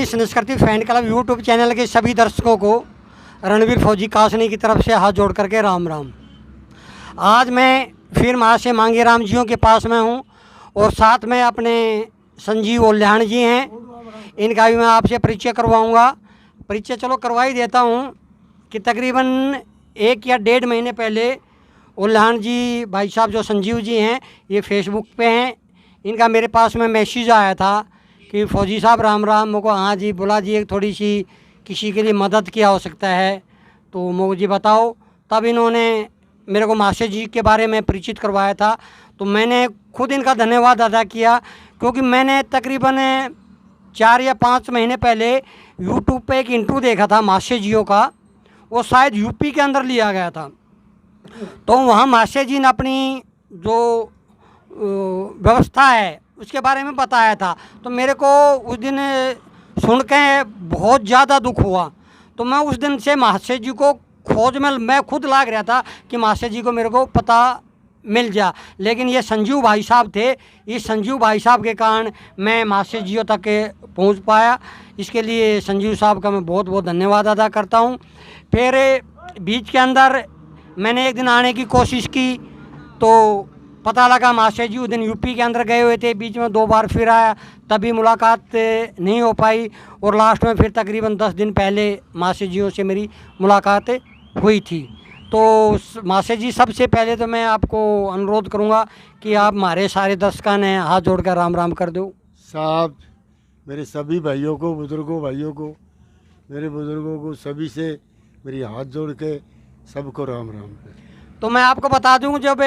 अपनी संस्कृति fan club YouTube channel के सभी दर्शकों को रणवीर फौजी कासनी की तरफ से हाथ जोड़ करके राम राम। आज मैं फिर महाशय मांगेराम जियों के पास में हूँ और साथ में अपने संजीव ओल्याण जी हैं, इनका भी मैं आपसे परिचय करवाऊँगा। परिचय चलो करवा ही देता हूँ कि तकरीबन 1 या 1.5 महीने पहले ओल्याण जी भाई साहब जो संजीव जी हैं ये फेसबुक पे हैं, इनका मेरे पास में मैसेज आया था कि फौजी साहब राम राम। मुझको हाँ जी बोला जी एक थोड़ी सी किसी के लिए मदद की आवश्यकता है, तो मुझे जी बताओ। तब इन्होंने मेरे को मास्टर जी के बारे में परिचित करवाया था, तो मैंने खुद इनका धन्यवाद अदा किया, क्योंकि मैंने तकरीबन 4 या 5 महीने पहले यूट्यूब पे एक इंटरव्यू देखा था मास्टर जियों का, वो शायद यूपी के अंदर लिया गया था। तो वहाँ मास्टर जी ने अपनी जो व्यवस्था है उसके बारे में बताया था, तो मेरे को उस दिन सुन के बहुत ज़्यादा दुख हुआ। तो मैं उस दिन से मास्टर जी को खोज में मैं खुद लाग रहा था कि मास्टर जी को मेरे को पता मिल जा, लेकिन ये संजीव भाई साहब थे। इस संजीव भाई साहब के कारण मैं मास्टर जियों तक पहुंच पाया। इसके लिए संजीव साहब का मैं बहुत बहुत धन्यवाद अदा करता हूं। फिर बीच के अंदर मैंने एक दिन आने की कोशिश की, तो पता लगा मास्टर जी उस दिन यूपी के अंदर गए हुए थे। बीच में 2 बार फिर आया, तभी मुलाकात नहीं हो पाई, और लास्ट में फिर तकरीबन 10 दिन पहले मास्टर जियों से मेरी मुलाकात हुई थी। तो मास्टर जी सबसे पहले तो मैं आपको अनुरोध करूंगा कि आप हमारे सारे दर्शकों ने हाथ जोड़कर राम राम कर दो। साहब मेरे सभी भाइयों को, बुज़ुर्गों भाइयों को, मेरे बुज़ुर्गों को सभी से मेरी हाथ जोड़ के सबको राम राम। तो मैं आपको बता दूं, जब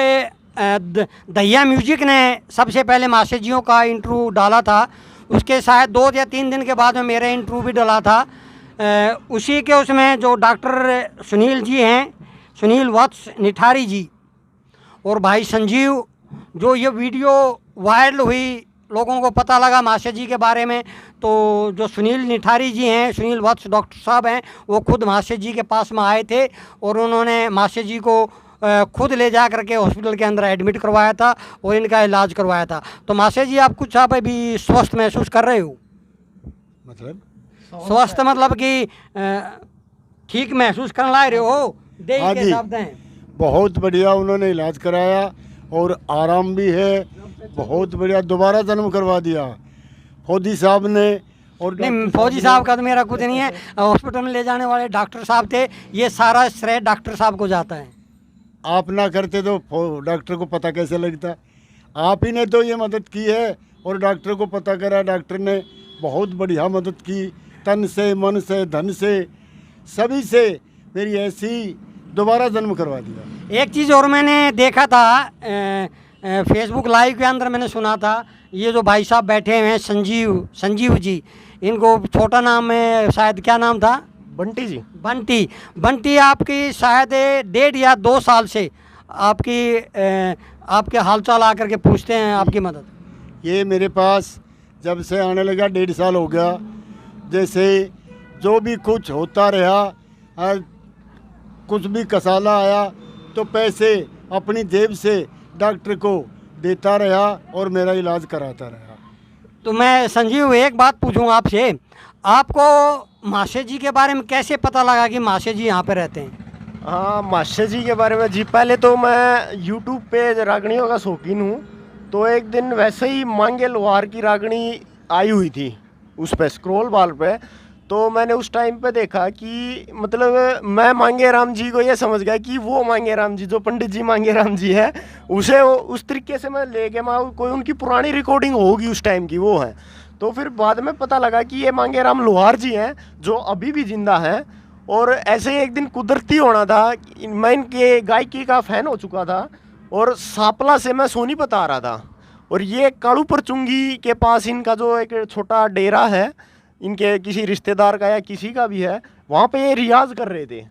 दहिया म्यूजिक ने सबसे पहले मास्टर जियों का इंटरव्यू डाला था, उसके शायद 2 या 3 दिन के बाद में मेरा इंटरव्यू भी डाला था। उसी के उसमें जो डॉक्टर सुनील जी हैं, सुनील वत्स निठारी जी, और भाई संजीव, जो ये वीडियो वायरल हुई, लोगों को पता लगा मास्टर जी के बारे में, तो जो सुनील निठारी जी हैं, सुनील वत्स डॉक्टर साहब हैं, वो खुद मास्टर जी के पास में आए थे और उन्होंने मास्टर जी को खुद ले जा करके हॉस्पिटल के अंदर एडमिट करवाया था और इनका इलाज करवाया था। तो मास्टर जी आप कुछ आप अभी स्वस्थ महसूस कर रहे हो? मतलब स्वस्थ मतलब कि ठीक महसूस करने लग रहे हो? हाँ जी, बहुत बढ़िया उन्होंने इलाज कराया और आराम भी है, बहुत बढ़िया। दोबारा जन्म करवा दिया फौजी साहब ने। और नहीं, फौजी साहब का तो मेरा कुछ नहीं है, हॉस्पिटल में ले जाने वाले डॉक्टर साहब थे, ये सारा श्रेय डॉक्टर साहब को जाता है। आप ना करते तो डॉक्टर को पता कैसे लगता? आप ही ने तो ये मदद की है और डॉक्टर को पता करा। डॉक्टर ने बहुत बढ़िया मदद की, तन से, मन से, धन से, सभी से मेरी ऐसी दोबारा जन्म करवा दिया। एक चीज़ और मैंने देखा था फेसबुक लाइव के अंदर, मैंने सुना था ये जो भाई साहब बैठे हुए हैं संजीव जी, इनको छोटा नाम है शायद, क्या नाम था? बंटी जी। बंटी आपकी शायद 1.5 या 2 साल से आपके हालचाल आकर के पूछते हैं आपकी मदद। ये मेरे पास जब से आने लगा 1.5 साल हो गया। जैसे जो भी कुछ होता रहा, कुछ भी कसाला आया तो पैसे अपनी जेब से डॉक्टर को देता रहा और मेरा इलाज कराता रहा। तो मैं संजीव एक बात पूछूं आपसे, आपको मास्टर जी के बारे में कैसे पता लगा कि मास्टर जी यहाँ पे रहते हैं? हाँ, मास्टर जी के बारे में जी, पहले तो मैं यूट्यूब पे रागणियों का शौकीन हूँ। तो एक दिन वैसे ही मांगे लोहार की रागणी आई हुई थी उस पे स्क्रॉल बार पे, तो मैंने उस टाइम पे देखा कि मतलब मैं मांगे राम जी को ये समझ गया कि वो मांगे राम जी जो पंडित जी मांगे राम जी है, उसे उस तरीके से मैं लेके मैं कोई उनकी पुरानी रिकॉर्डिंग होगी उस टाइम की वो है। तो फिर बाद में पता लगा कि ये मांगे राम लोहार जी हैं जो अभी भी जिंदा हैं। और ऐसे ही एक दिन कुदरती होना था, मैं इनके गायकी का फ़ैन हो चुका था और सापला से मैं सोनीपत आ रहा था, और ये कालू परचुंगी के पास इनका जो एक छोटा डेरा है, इनके किसी रिश्तेदार का या किसी का भी है, वहाँ पे ये रियाज कर रहे थे।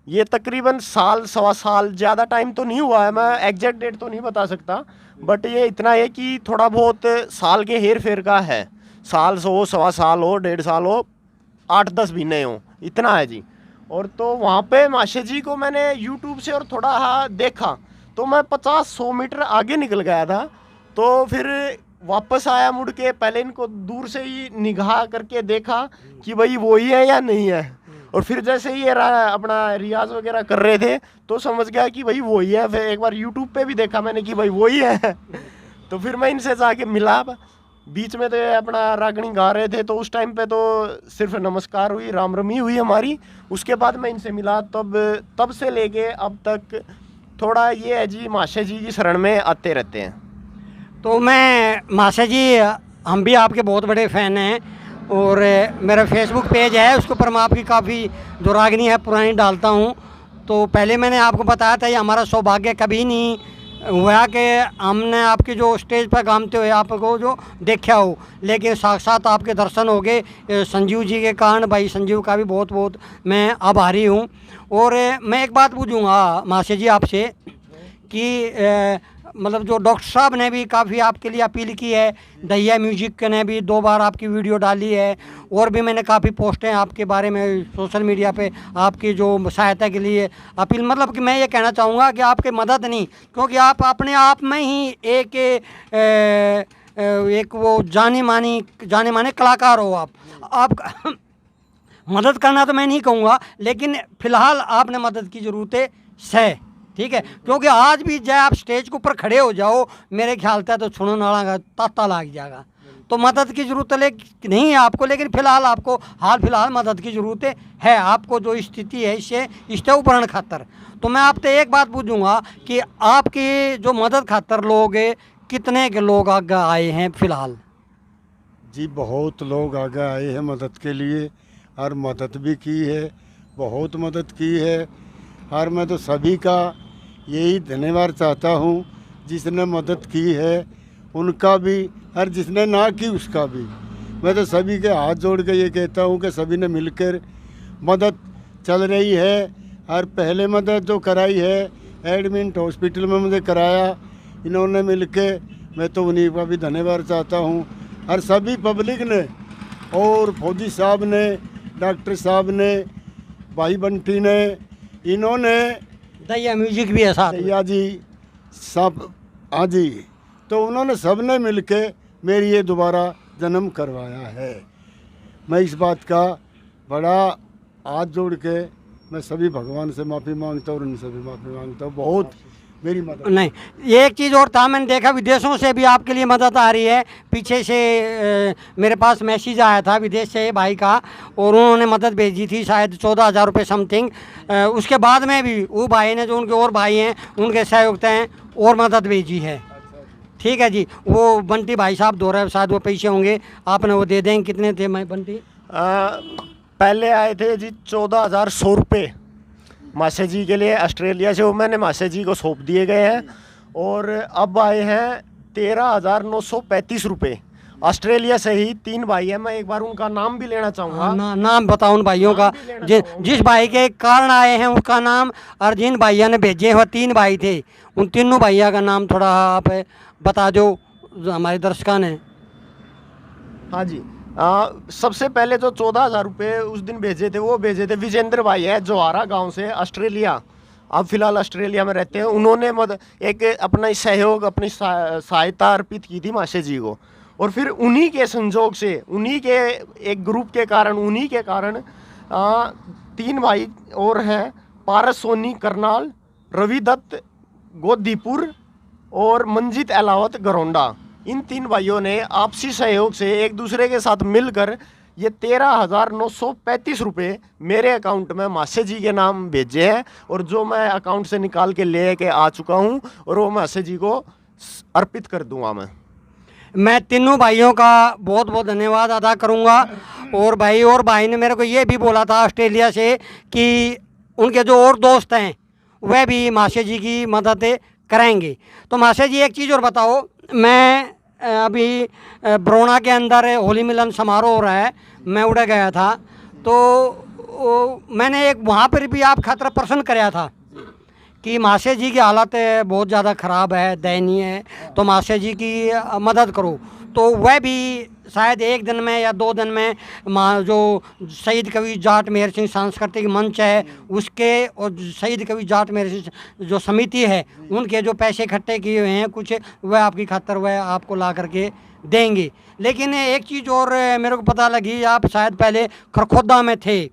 ये तकरीबन साल सवा साल, ज़्यादा टाइम तो नहीं हुआ है, मैं एग्जैक्ट डेट तो नहीं बता सकता, बट ये इतना है कि थोड़ा बहुत साल के हेर फेर का है। साल हो, सवा साल हो, 1.5 साल हो, 8-10 महीने हो, इतना है जी। और तो वहाँ पे मास्टर जी को मैंने यूट्यूब से और थोड़ा देखा, तो मैं 50-100 मीटर आगे निकल गया था। तो फिर वापस आया मुड़ के, पहले इनको दूर से ही निगाह करके देखा कि भाई वही है या नहीं है, और फिर जैसे ही ये अपना रियाज वगैरह कर रहे थे तो समझ गया कि भाई वही है। फिर एक बार यूट्यूब पे भी देखा मैंने कि भाई वही है तो फिर मैं इनसे जाके मिला। बीच में तो ये अपना रागनी गा रहे थे, तो उस टाइम पे तो सिर्फ नमस्कार हुई, राम रमी हुई हमारी। उसके बाद मैं इनसे मिला, तब से लेके अब तक थोड़ा ये है जी, माशे जी की शरण में आते रहते हैं। तो मैं माशा जी, हम भी आपके बहुत बड़े फ़ैन हैं, और मेरा फेसबुक पेज है, उसके ऊपर मैं आपकी काफ़ी जो रागनी है पुरानी डालता हूँ। तो पहले मैंने आपको बताया था, ये हमारा सौभाग्य कभी नहीं हुआ कि हमने आपके जो स्टेज पर गाते हुए आपको जो देखा हो, लेकिन साक्षात आपके दर्शन हो गए संजीव जी के कारण। भाई संजीव का भी बहुत बहुत मैं आभारी हूँ। और मैं एक बात पूछूँगा माशा जी आपसे कि मतलब जो डॉक्टर साहब ने भी काफ़ी आपके लिए अपील की है, दहिया म्यूजिक ने भी 2 बार आपकी वीडियो डाली है, और भी मैंने काफ़ी पोस्टें आपके बारे में सोशल मीडिया पे आपकी जो सहायता के लिए अपील, मतलब कि मैं ये कहना चाहूँगा कि आपके मदद नहीं, क्योंकि आप अपने आप में ही एक वो जाने माने कलाकार हो आप मदद करना तो मैं नहीं कहूँगा, लेकिन फ़िलहाल आपने मदद की ज़रूरत है, ठीक है। क्योंकि आज भी जब आप स्टेज के ऊपर खड़े हो जाओ, मेरे ख्याल से तो सुनो नाला का ताता लग जाएगा। तो मदद की ज़रूरत नहीं है आपको, लेकिन फ़िलहाल आपको हाल फिलहाल मदद की ज़रूरत है, आपको जो स्थिति है इससे उभरने खातर। तो मैं आपसे एक बात पूछूंगा कि आपकी जो मदद खातर लोग कितने के लोग आगे आए हैं फ़िलहाल? जी बहुत लोग आगे आए हैं मदद के लिए, और मदद भी की है, बहुत मदद की है। और मैं तो सभी का यही धन्यवाद चाहता हूँ, जिसने मदद की है उनका भी, और जिसने ना की उसका भी। मैं तो सभी के हाथ जोड़ के ये कहता हूँ कि सभी ने मिलकर मदद चल रही है। और पहले मदद जो कराई है एडमिट हॉस्पिटल में मुझे कराया इन्होंने मिलके, मैं तो उन्हीं का भी धन्यवाद चाहता हूँ। और सभी पब्लिक ने, और फौजी साहब ने, डॉक्टर साहब ने, भाई बंटी ने, इन्होंने, दहिया म्यूजिक भी है साथ में। भैया जी सब, हाँ जी, तो उन्होंने सब ने मिलके मेरी ये दोबारा जन्म करवाया है। मैं इस बात का बड़ा हाथ जोड़ के मैं सभी भगवान से माफ़ी मांगता हूँ और उनसे भी माफ़ी मांगता हूँ। बहुत मेरी मदद नहीं, एक चीज़ और था, मैंने देखा विदेशों से भी आपके लिए मदद आ रही है। पीछे से मेरे पास मैसेज आया था विदेश से भाई का, और उन्होंने मदद भेजी थी शायद 14,000 रुपये समथिंग। उसके बाद में भी वो भाई ने, जो उनके और भाई हैं, उनके सहयोग हैं, और मदद भेजी है। ठीक है जी, वो बंटी भाई साहब दो रहे, शायद वो पैसे होंगे, आपने वो दे देंगे। कितने थे मैं बंटी? पहले आए थे जी 14,100 रुपये माशे जी के लिए ऑस्ट्रेलिया से, वो मैंने माशे जी को सौंप दिए गए हैं। और अब आए हैं 13,935 रुपये ऑस्ट्रेलिया से ही। 3 भाई हैं, मैं एक बार उनका नाम भी लेना चाहूँगा। नाम बताओ उन भाइयों का, जिस भाई के कारण आए हैं उसका नाम, और जिन भाइयों ने भेजे हुए 3 भाई थे, उन तीनों भैया का नाम थोड़ा आप बता दो हमारे दर्शकों ने। हाँ जी, सबसे पहले जो 14,000 रुपये उस दिन भेजे थे, वो भेजे थे विजेंद्र भाई है जोहारा गांव से, ऑस्ट्रेलिया। अब फिलहाल ऑस्ट्रेलिया में रहते हैं। उन्होंने एक अपना सहयोग, अपनी सहायता अर्पित की थी माशे जी को। और फिर उन्हीं के संजोग से, उन्हीं के एक ग्रुप के कारण, उन्हीं के कारण 3 भाई और हैं, पारस सोनी करनाल, रवि दत्त गोदीपुर और मंजित अलावत गरोंडा। इन 3 भाइयों ने आपसी सहयोग से एक दूसरे के साथ मिलकर ये 13,935 रुपये मेरे अकाउंट में माशे जी के नाम भेजे हैं, और जो मैं अकाउंट से निकाल के ले के आ चुका हूँ, और वो माशे जी को अर्पित कर दूंगा। मैं तीनों भाइयों का बहुत बहुत धन्यवाद अदा करूंगा। और भाई ने मेरे को ये भी बोला था ऑस्ट्रेलिया से कि उनके जो और दोस्त हैं वह भी माशे जी की मदद करेंगे। तो माशे जी एक चीज़ और बताओ, मैं अभी बरोना के अंदर होली मिलन समारोह हो रहा है, मैं उड़े गया था, तो मैंने एक वहाँ पर भी आप खतरा प्रश्न कराया था कि माशे जी की हालत बहुत ज़्यादा ख़राब है, दयनीय है, तो माशे जी की मदद करो। तो वह भी शायद 1 दिन में या 2 दिन में जो शहीद कवि जाट मेहर सिंह सांस्कृतिक मंच है उसके, और शहीद कवि जाट मेहर सिंह जो समिति है, उनके जो पैसे इकट्ठे किए हुए हैं कुछ, वह आपकी खातर वह आपको ला करके देंगे। लेकिन एक चीज़ और मेरे को पता लगी, आप शायद पहले खरखोदा में थे,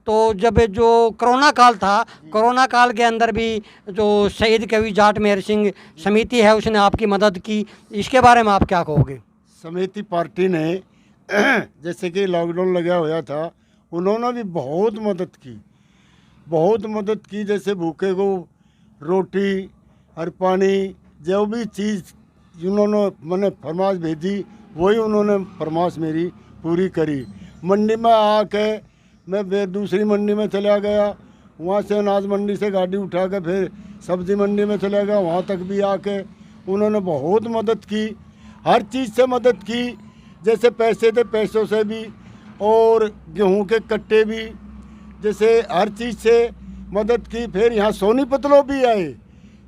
तो जब जो कोरोना काल था, कोरोना काल के अंदर भी जो शहीद कवि जाट मेहर सिंह समिति है उसने आपकी मदद की, इसके बारे में आप क्या कहोगे? समिति पार्टी ने जैसे कि लॉकडाउन लगा हुआ था, उन्होंने भी बहुत मदद की, बहुत मदद की। जैसे भूखे को रोटी और पानी, जो भी चीज़ जिन्होंने मैंने फरमाइश भेजी वही उन्होंने फरमाइश मेरी पूरी करी। मंडी में आके मैं दूसरी मंडी में चला गया, वहाँ से अनाज मंडी से गाड़ी उठा के फिर सब्जी मंडी में चला गया, वहाँ तक भी आके उन्होंने बहुत मदद की, हर चीज़ से मदद की। जैसे पैसे थे पैसों से भी, और गेहूं के कट्टे भी, जैसे हर चीज़ से मदद की। फिर यहाँ सोनीपत लोग भी आए,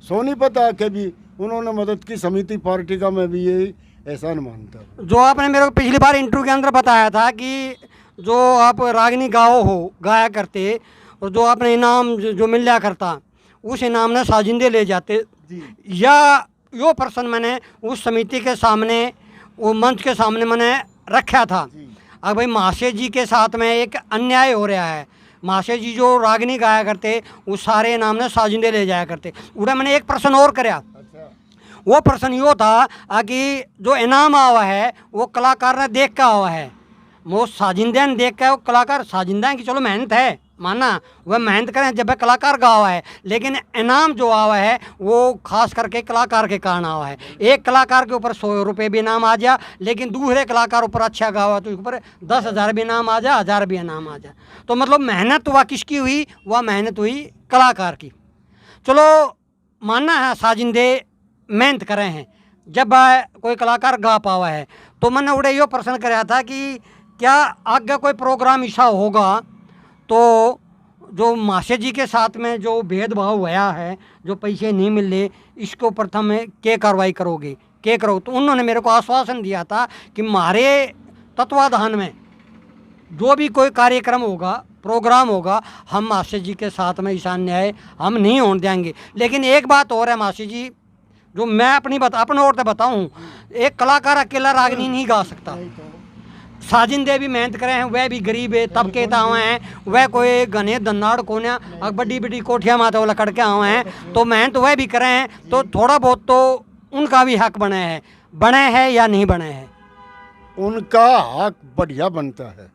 सोनीपत आके भी उन्होंने मदद की। समिति पार्टी का मैं भी यही एहसान मानता हूँ। जो आपने मेरे को पिछली बार इंटरव्यू के अंदर बताया था कि जो आप रागनी गाया करते, और जो आपने इनाम जो मिल जाया करता, उस इनाम ने साजिंदे ले जाते जी। या यो पर्सन मैंने उस समिति के सामने, वो मंच के सामने मैंने रखा था। अब भाई महाशय जी के साथ में एक अन्याय हो रहा है। महाशय जी जो रागनी गाया करते उस सारे इनाम ने साजिंदे ले जाया करते। उड़ा मैंने एक प्रश्न और कराया, वो प्रश्न यो था कि जो इनाम आवा है वो कलाकार ने देख के आवा है, वो साजिंदे ने देख के, वो कलाकार साजिंदा है कि चलो मेहनत है माना, वह मेहनत करें जब कलाकार का आवा है, लेकिन इनाम जो आवा है वो खास करके कलाकार के कारण आवा है। एक कलाकार के ऊपर 100 रुपये भी इनाम आ जा, लेकिन दूसरे कलाकार ऊपर अच्छा गावा तो उसके ऊपर 10,000 भी इनाम आ जा, 1000 भी इनाम आ जा। तो मतलब मेहनत वह किसकी हुई? वह मेहनत हुई कलाकार की। चलो मानना है साजिंदे मेहनत करे हैं, जब कोई कलाकार गा पावा है, तो मैंने उड़े यो प्रश्न कराया था कि क्या आगे कोई प्रोग्राम ऐसा होगा तो जो माशे जी के साथ में जो भेदभाव हुआ है, जो पैसे नहीं मिल रहे, इसके ऊपर हमें क्या कार्रवाई करोगे, क्या करो? तो उन्होंने मेरे को आश्वासन दिया था कि हमारे तत्वाधान में जो भी कोई कार्यक्रम होगा, प्रोग्राम होगा, हम माशे जी के साथ में ईशान न्याय हम नहीं होने देंगे। लेकिन एक बात और है माशे जी, जो मैं अपने ओर से बताऊँ, एक कलाकार अकेला रागनी नहीं गा सकता। साजिंदे भी मेहनत करे हैं, वह भी गरीब है तबके आए हैं, वह कोई घने धन्नाड़ कोने बड़ी बड़ी कोठियाँ माता वो लकड़ के आए हैं, तो मेहनत वह भी करे हैं, तो थोड़ा बहुत तो उनका भी हक बने है या नहीं बने हैं? उनका हक बढ़िया बनता है,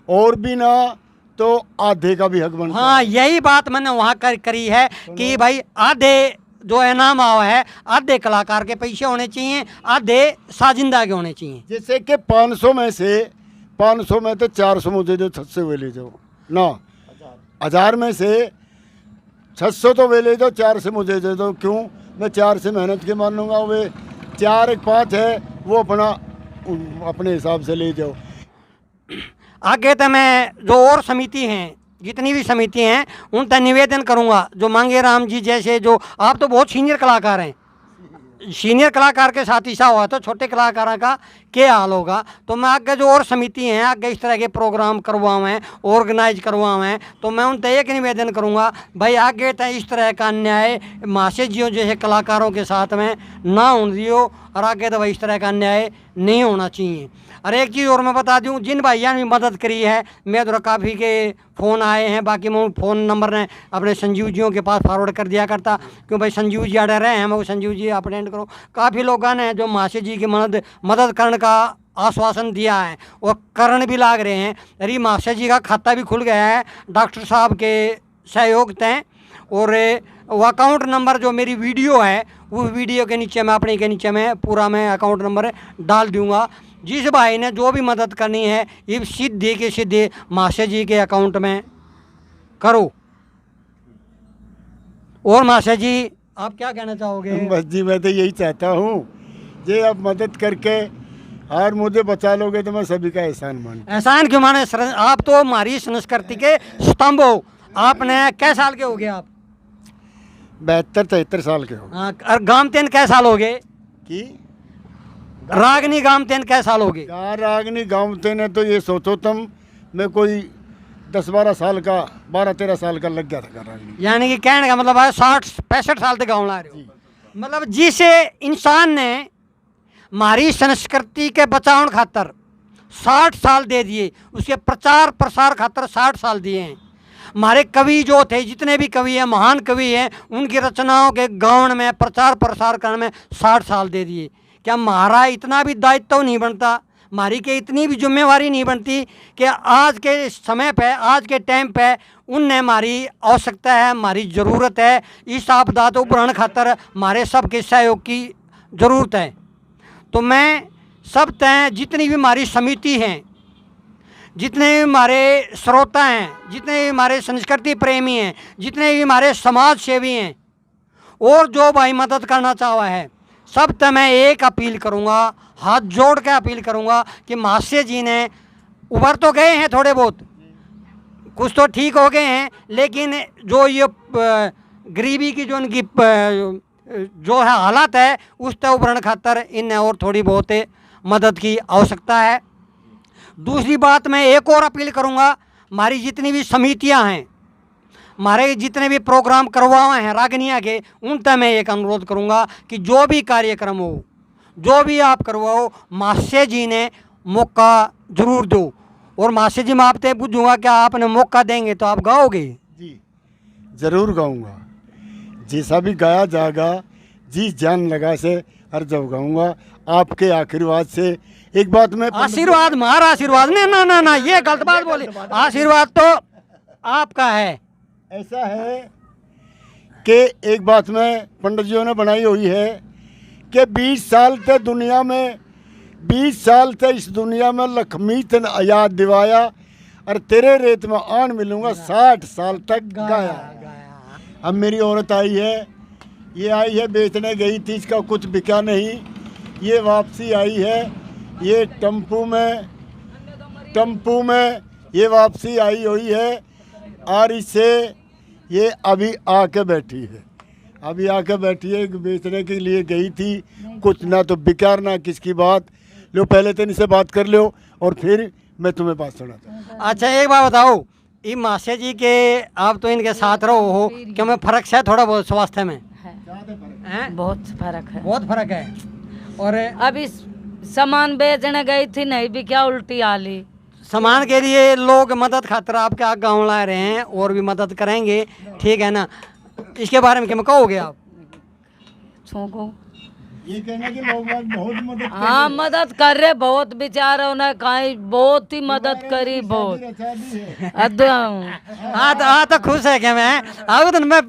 और भी ना तो आधे का भी हक बनता है। हाँ, यही बात मैंने वहाँ करी है कि भाई आधे जो इनाम आवा है, आधे कलाकार के पैसे होने चाहिए, आधे साजिंदा के होने चाहिए। जैसे कि 500 में तो 400 मुझे जो 600 वे ले जाओ ना, 1000 में से 600 तो वे ले जाओ, 4 से मुझे दे दो। क्यों? मैं 4 से मेहनत के मानूंगा, वे 4 एक 5 है वो अपने हिसाब से ले जाओ। आगे तो मैं जो और समिति हैं, जितनी भी समिति हैं, उन तक निवेदन करूंगा, जो मांगे राम जी जैसे, जो आप तो बहुत सीनियर कलाकार हैं, सीनियर कलाकार के साथ ऐसा हुआ तो छोटे कलाकारों का क्या हाल होगा? तो मैं आगे जो और समिति हैं, आगे इस तरह के प्रोग्राम करवाएं, ऑर्गेनाइज करवाएं, तो मैं उन तक एक निवेदन करूंगा, भाई आगे तक इस तरह का अन्याय माशे जियो जैसे कलाकारों के साथ में ना होने दियो, और आगे तो भाई इस तरह का अन्याय नहीं होना चाहिए। और एक चीज़ और मैं बता दूं, जिन भाइयों ने मदद करी है, मेरे द्वारा काफ़ी के फ़ोन आए हैं, बाकी मैं फ़ोन नंबर ने अपने संजीव जियों के पास फॉरवर्ड कर दिया करता, क्यों भाई संजीव जी आडे रहे हैं, मैं वो संजीव जी आप अटेंड करो। काफ़ी लोगों ने जो माशे जी की मदद करने का आश्वासन दिया है और करण भी लाग रहे हैं। अरे माशे जी का खाता भी खुल गया है डॉक्टर साहब के सहयोग तय, और वो अकाउंट नंबर जो मेरी वीडियो है, वो वीडियो के नीचे मैं अपने के नीचे मैं पूरा मैं अकाउंट नंबर डाल दूँगा। जिस भाई ने जो भी मदद करनी है, ये सीधे के सीधे माशे जी के अकाउंट में करो। और माशे जी आप क्या कहना चाहोगे? बस जी मैं तो यही चाहता हूँ, जे आप मदद करके और मुझे बचा लोगे तो मैं सभी का एहसान मानता हूँ। एहसान क्यों माने? आप तो हमारी संस्कृति के स्तंभ हो। आपने कै साल के हो गए आप? 72-73 साल के हो। हाँ, और गामतेन कै साल हो गए? कि रागनी गामतेन कै साल हो गए? रागनी गाँवते ने तो ये सोचो तुम, मैं कोई 10-12 साल का, 12-13 साल का लग गया था रागनी। यानी कि कहने का मतलब है 60-65 साल तक गाँव ला रहे हो। मतलब जिस इंसान ने हमारी संस्कृति के बचाव खातर 60 साल दे दिए, उसके प्रचार प्रसार खातर 60 साल दिए हैं। हमारे कवि जो थे, जितने भी कवि हैं, महान कवि हैं, उनकी रचनाओं के गाउन में प्रचार प्रसार करने में 60 साल दे दिए। क्या हमारा इतना भी दायित्व नहीं बनता, हमारी के इतनी भी जिम्मेवारी नहीं बनती कि आज के समय पे, आज के टाइम पे उनने हमारी आवश्यकता है, हमारी ज़रूरत है, इस आपदा तो उबरण खातर हमारे सबके सहयोग की ज़रूरत है। तो मैं सब तय, जितनी भी हमारी समिति हैं, जितने भी हमारे श्रोता हैं, जितने भी हमारे संस्कृति प्रेमी हैं, जितने भी हमारे समाज सेवी हैं और जो भाई मदद करना चाहा है, सब तक मैं एक अपील करूंगा, हाथ जोड़ के अपील करूंगा कि महाशय जी ने उभर तो गए हैं, थोड़े बहुत कुछ तो ठीक हो गए हैं, लेकिन जो ये गरीबी की जो उनकी जो है हालत है, उस तक उभरण खातर इन्हें और थोड़ी बहुत मदद की आवश्यकता है। दूसरी बात, मैं एक और अपील करूंगा, हमारी जितनी भी समितियां हैं, हमारे जितने भी प्रोग्राम करवाए हैं रागनिया के, उन तक मैं एक अनुरोध करूंगा कि जो भी कार्यक्रम हो, जो भी आप करवाओ, महाशय जी ने मौका ज़रूर दो। और महाशय जी, मैं आपसे पूछूंगा, क्या आपने मौका देंगे तो आप गाओगे? जी ज़रूर गाऊंगा, जैसा भी गाया जाएगा जी जान लगा से हर जब गाऊंगा आपके आशीर्वाद से। एक बात मैं आशीर्वाद, हमारा आशीर्वाद नहीं, ना ना ना, ये गलत बात बोली। आशीर्वाद तो आपका है। ऐसा है कि एक बात में पंडित जी ने बनाई हुई है कि 20 साल से दुनिया में, 20 साल से इस दुनिया में लक्ष्मी तन याद दिवाया और तेरे रेत में आन मिलूंगा 60 साल तक गाया। अब मेरी औरत आई है, ये आई है बेचने गई थी, इसका कुछ बिका नहीं, ये वापसी आई है, ये टम्पू में ये वापसी आई हुई है और इसे ये अभी आके बैठी है, अभी आके बैठी है, बेचने के लिए गई थी, कुछ ना तो बिकार ना किसकी बात। लो पहले तो इनसे बात कर लो और फिर मैं तुम्हें बात सुनाता हूँ। अच्छा एक बात बताओ, ये महाशय जी के आप तो इनके साथ रहो हो, क्या में फर्क है थोड़ा बहुत स्वास्थ्य में? है बहुत फर्क है, बहुत फर्क है। और अभी सामान बेचने गई थी, नहीं भी क्या उल्टी आली। सामान के लिए लोग मदद खातिर आपके आगे गाँव ला रहे हैं और भी मदद करेंगे, ठीक है ना? इसके बारे में क्या कहोगे आप? छोको ये कहना कि लोग बहुत मदद हाँ मदद कर रहे, बहुत बेचारों ने कहीं बहुत ही मदद करी, बहुत। हाँ तो खुश है क्या मैं? उस दिन मैं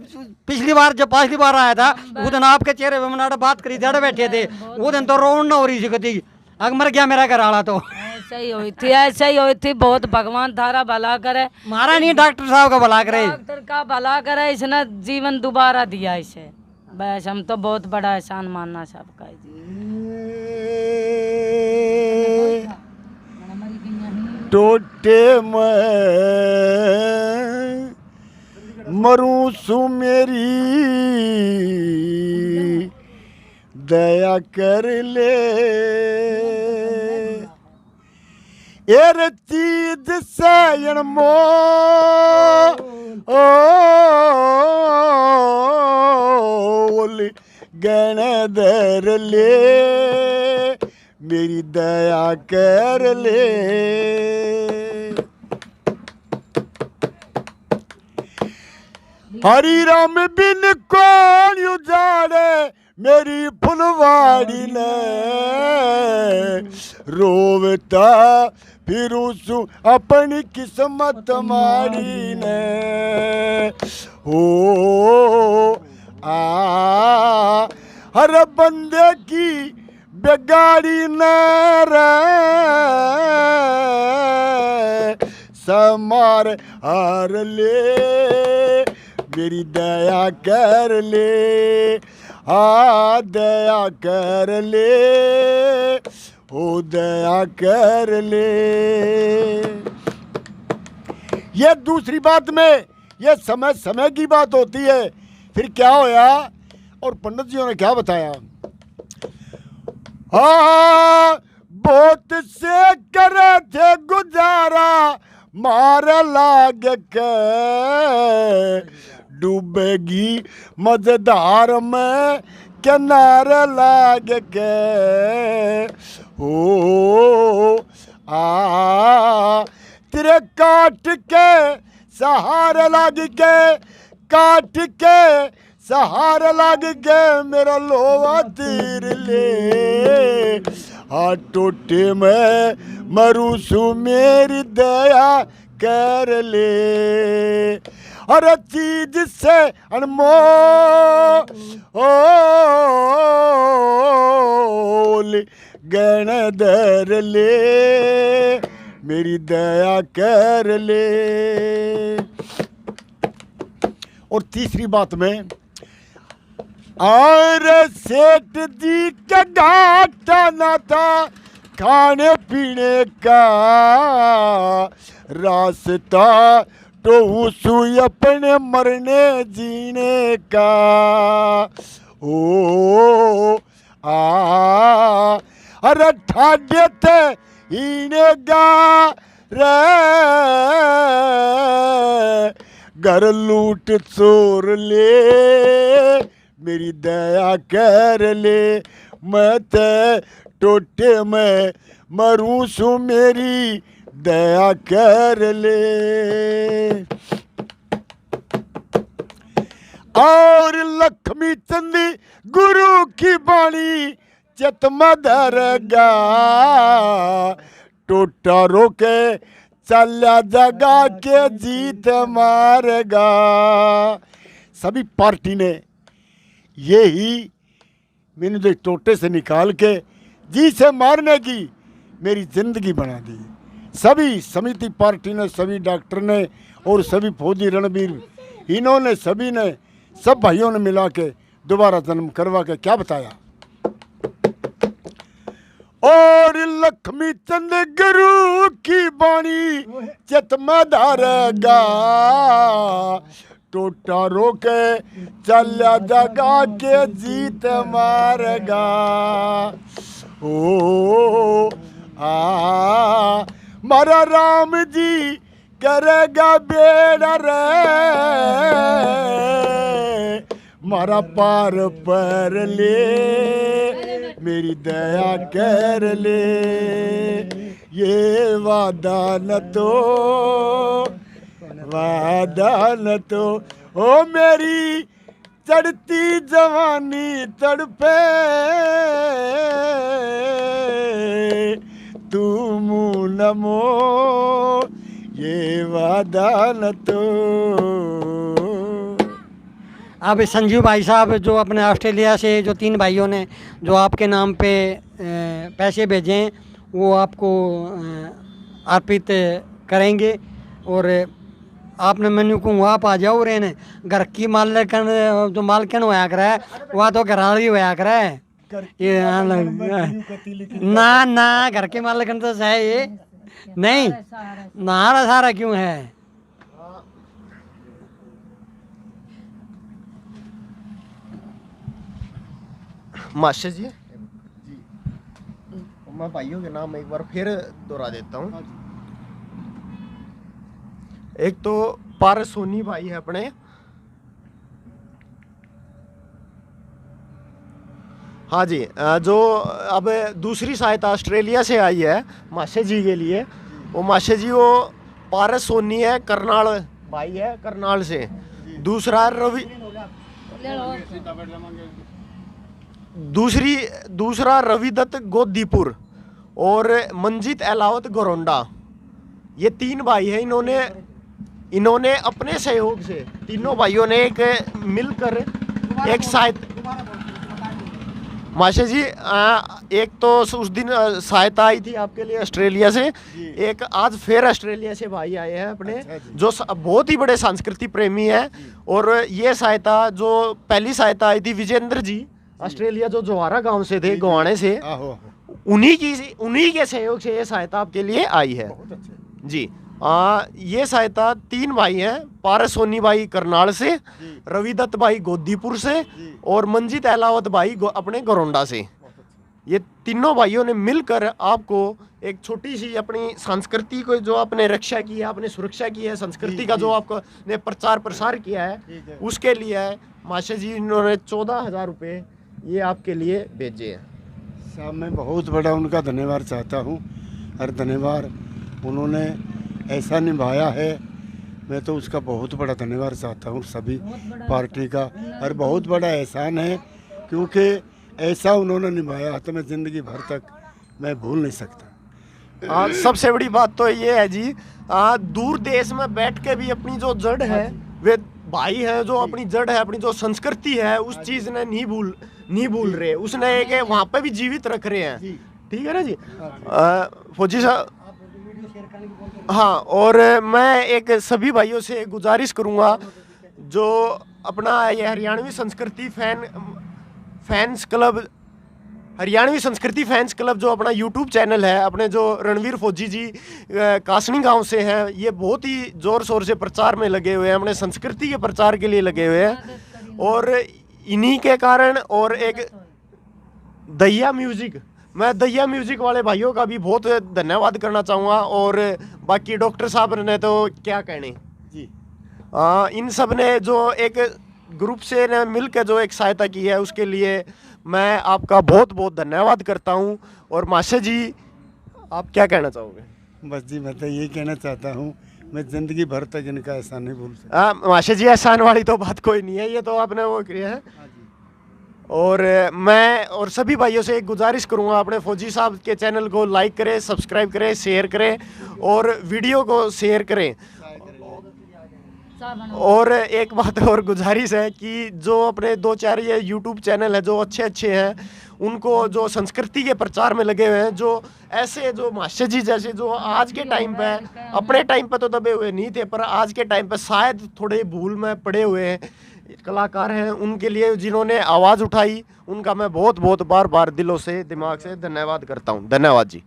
पिछली बार आया था, उस दिन आपके चेहरे पे मैंने बात करी, जड़ बैठे थे, वो दिन तो रोन ना हो रही थी, अगर मर गया मेरा घर आला तो। ऐसा ही हुई थी, बहुत भगवान थारा भला करे। मारा नहीं, डॉक्टर साहब का भला करे, डॉक्टर का भला करे, इसने जीवन दोबारा दिया इसे, बस हम तो बहुत बड़ा एहसान मानना सबका जी। टोटे में मरूं सु मेरी दया कर ले, एर चीज सैन मो गण दर ले, मेरी दया कर ले। हरी राम बिन कौन उजाड़े मेरी फुलवाड़ी ने, रोवता फिर उसू अपनी किस्मत मारी ने। हो हर बंदे की बेगाड़ी न समार हार ले, मेरी दया कर ले, दया कर ले, ओ दया कर ले। ये दूसरी बात में ये समय की बात होती है। फिर क्या होया और पंडित जी ने क्या बताया? बहुत से करे थे गुजारा, मार लाग के डूबेगी मझधार में किनारे लाग के हो तेरे काट के सहारे लाग के, काट के सहारे लाग के मेरा लोवा तीर ले। टोटे में मरूसू मेरी दया कर ले। हर चीज से अनमोल गण दर ले, मेरी दया कर ले। और तीसरी बात में और सेठ जी का घाटा न था खाने पीने का, रास्ता तो उसू अपने मरने जीने का। ओ अरे ठाडे थे इने गा रे, घर लूट चोर ले, मेरी दया कर ले। मैं ते टोटे में मरूं सू, मेरी दया कर ले। और लक्ष्मी चंदी गुरु की बाणी चतमा दरगा, टोटा रोके चला जगा के जीत मारेगा। सभी पार्टी ने यही मैंने जो टोटे से निकाल के जी से मारने की मेरी जिंदगी बना दी। सभी समिति पार्टी ने, सभी डॉक्टर ने और सभी फौजी रणबीर, इन्होंने सभी ने, सब भाइयों ने मिला के दोबारा जन्म करवा के क्या बताया। और लक्ष्मी चंद गुरु की बाणी चतमा धारेगा, टोटा रोके चला जगा के जीत मारेगा। ओ मारा राम जी करेगा बेड़ा रे, मारा पार पर ले, मेरी दया कर ले। ये वादा न तो, वादा न तो ओ मेरी चढ़ती जवानी तड़पे, तू मुँह नमो ये वादा न तो। अब संजीव भाई साहब जो अपने ऑस्ट्रेलिया से जो 3 भाइयों ने जो आपके नाम पे पैसे भेजे हैं वो आपको अर्पित करेंगे। और आपने मैंने को आप आ जाओ रहने घर की मालिकन जो मालकिन होया कर है वह तो घराली होया कर है ये ना ना घर के मालिकन तो है ये नहीं नारा सारा क्यों है। मास्टर जी मैं भाइयों के नाम एक बार फिर दोहरा देता हूँ। एक तो पारस सोनी भाई है अपने, हाँ जी, जो अब दूसरी सहायता ऑस्ट्रेलिया से आई है मास्टर जी के लिए, वो मास्टर जी वो पारस सोनी है, करनाल भाई है करनाल से। दूसरा रविदत्त गोदीपुर और मंजीत अलावत गोरोंडा, ये 3 भाई हैं। इन्होंने अपने सहयोग से तीनों भाइयों ने एक मिलकर एक मास्टर जी एक तो उस दिन सहायता आई थी आपके लिए ऑस्ट्रेलिया से, एक आज फिर ऑस्ट्रेलिया से भाई आए हैं अपने जो बहुत ही बड़े संस्कृति प्रेमी हैं। और ये सहायता जो पहली सहायता आई थी विजेंद्र जी ऑस्ट्रेलिया जो जोहारा गांव से थे, गोवाने से, उन्हीं के सहयोग से ये सहायता आपके लिए आई है जी। ये सहायता 3 भाई हैं, पारस सोनी भाई करनाल से, रविदत्त भाई गोदीपुर से और मंजीत अहलावत भाई अपने गोरोंडा से। ये तीनों भाइयों ने मिलकर आपको एक छोटी सी अपनी संस्कृति को जो आपने रक्षा की है, आपने सुरक्षा की है, संस्कृति का जो आपको ने प्रचार प्रसार किया है उसके लिए मास्टर जी इन्होंने 14,000 रुपये ये आपके लिए भेजे हैं। साहब मैं बहुत बड़ा उनका धन्यवाद चाहता हूँ। और धन्यवाद उन्होंने ऐसा निभाया है, मैं तो उसका बहुत बड़ा धन्यवाद चाहता हूँ सभी पार्टी का। और बहुत बड़ा एहसान है, क्योंकि ऐसा उन्होंने निभाया तो मैं ज़िंदगी भर तक मैं भूल नहीं सकता। सबसे बड़ी बात तो ये है जी, दूर देश में बैठ के भी अपनी जो जड़ है, वे भाई है जो अपनी जड़ है, अपनी जो संस्कृति है, उस चीज़ ने नहीं भूल रहे, उसने एक वहाँ पे भी जीवित रख रहे हैं। ठीक है ना जी। फौजी साहब, हाँ, और मैं एक सभी भाइयों से गुजारिश करूँगा, जो अपना ये हरियाणवी संस्कृति फैंस क्लब, हरियाणवी संस्कृति फैंस क्लब जो अपना यूट्यूब चैनल है, अपने जो रणवीर फौजी जी कासनी गांव से हैं, ये बहुत ही ज़ोर शोर से प्रचार में लगे हुए हैं, अपने संस्कृति के प्रचार के लिए लगे हुए हैं। और इन्हीं के कारण, और एक दैया म्यूज़िक, मैं दैया म्यूज़िक वाले भाइयों का भी बहुत धन्यवाद करना चाहूँगा। और बाकी डॉक्टर साहब ने तो क्या कहने जी, इन सब ने जो एक ग्रुप से ने मिल के जो एक सहायता की है, उसके लिए मैं आपका बहुत बहुत धन्यवाद करता हूं। और माशा जी, आप क्या कहना चाहोगे? बस जी मैं तो यही कहना चाहता हूँ, मैं ज़िंदगी भर तक इनका एहसान नहीं भूल सकता। माशा जी, एहसान वाली तो बात कोई नहीं है, ये तो आपने वो किया है। और मैं और सभी भाइयों से एक गुजारिश करूंगा, अपने फौजी साहब के चैनल को लाइक करें, सब्सक्राइब करें, शेयर करें और वीडियो को शेयर करें। और एक बात और गुजारिश है कि जो अपने 2-4 ये यूट्यूब चैनल है जो अच्छे हैं, उनको जो संस्कृति के प्रचार में लगे हुए हैं, जो ऐसे जो मास्टर जी जैसे जो आज के टाइम पे, अपने टाइम पे तो दबे हुए नहीं थे, पर आज के टाइम पे शायद थोड़े भूल में पड़े हुए कलाकार हैं, उनके लिए जिन्होंने आवाज़ उठाई, उनका मैं बहुत बहुत बार दिलों से, दिमाग से धन्यवाद करता हूँ। धन्यवाद जी।